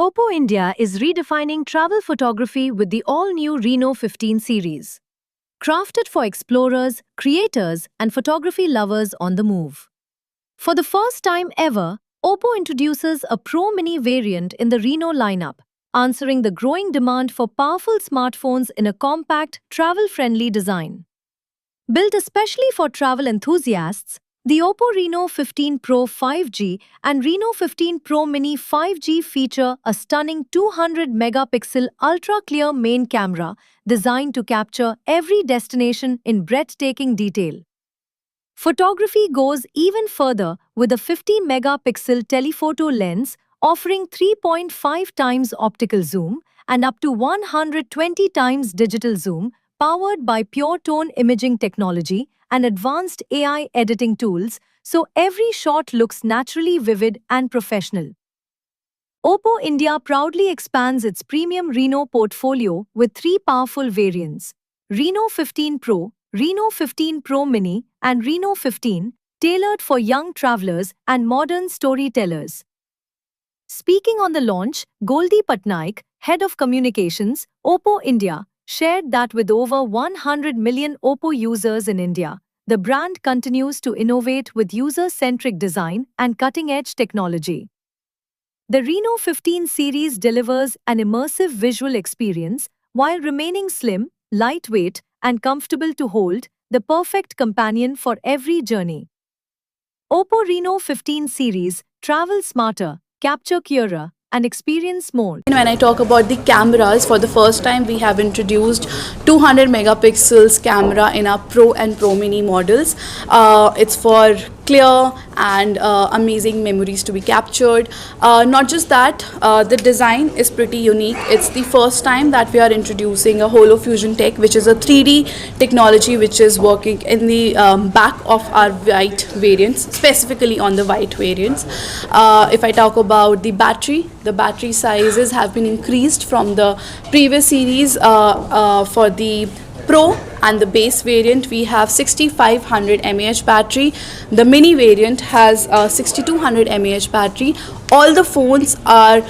Oppo India is redefining travel photography with the all-new Reno 15 series. Crafted for explorers, creators, and photography lovers on the move. For the first time ever, Oppo introduces a Pro Mini variant in the Reno lineup, answering the growing demand for powerful smartphones in a compact, travel-friendly design. Built especially for travel enthusiasts, the Oppo Reno 15 Pro 5G and Reno 15 Pro Mini 5G feature a stunning 200-megapixel ultra-clear main camera designed to capture every destination in breathtaking detail. Photography goes even further with a 50-megapixel telephoto lens offering 3.5 times optical zoom and up to 120 times digital zoom, powered by Pure Tone imaging technology and advanced AI editing tools, so every shot looks naturally vivid and professional. Oppo India proudly expands its premium Reno portfolio with three powerful variants: Reno 15 Pro, Reno 15 Pro Mini, and Reno 15, tailored for young travelers and modern storytellers. Speaking on the launch, Goldie Patnaik, Head of Communications, Oppo India, shared that with over 100 million Oppo users in India, the brand continues to innovate with user-centric design and cutting-edge technology. The Reno 15 series delivers an immersive visual experience while remaining slim, lightweight, and comfortable to hold, the perfect companion for every journey. Oppo Reno 15 series, travel smarter, capture clearer, and experience more. When I talk about the cameras, for the first time we have introduced 200 megapixels camera in our Pro and Pro Mini models. It's for clear and amazing memories to be captured. Not just that, the design is pretty unique. It's the first time that we are introducing a HoloFusion tech, which is a 3D technology which is working in the back of our white variants, specifically on the white variants. If I talk about the battery sizes have been increased from the previous series. For the Pro and the base variant, we have 6500 mAh battery. The mini variant has 6200 mAh battery. All the phones are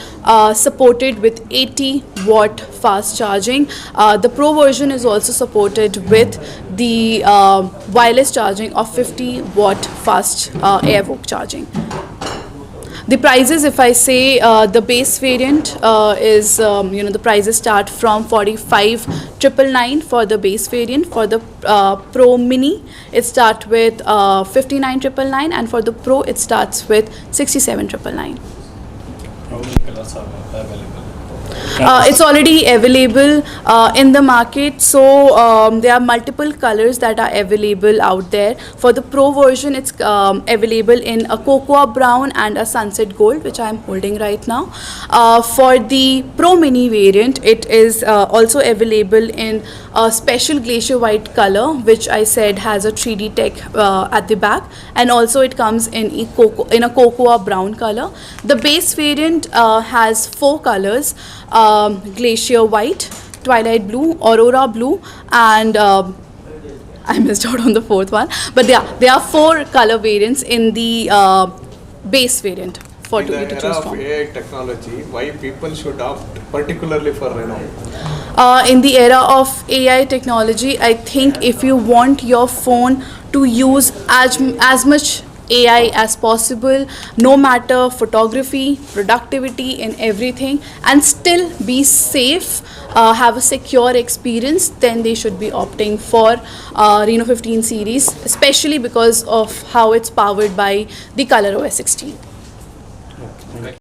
supported with 80-watt fast charging. The Pro version is also supported with the wireless charging of 50-watt fast Airvoke charging. The prices, if I say the base variant is, the prices start from 45,999 for the base variant. For the Pro Mini, it starts with 59,999, and for the Pro, it starts with 67,999. How many colors are available? It's already available in the market, so there are multiple colors that are available out there. For the Pro version, it's available in a cocoa brown and a sunset gold, which I am holding right now. For the Pro Mini variant, it is also available in a special glacier white color, which I said has a 3D tech at the back, and also it comes in a cocoa brown color. The base variant has four colors: glacier white, twilight blue, aurora blue, and I missed out on the fourth one. But there are four color variants in the base variant for you to choose from. In the era of AI technology, why people should opt particularly for Reno? In the era of AI technology, I think if you want your phone to use as much AI as possible, no matter photography, productivity, and everything, and still be safe, have a secure experience, then they should be opting for Reno 15 series, especially because of how it's powered by the ColorOS 16.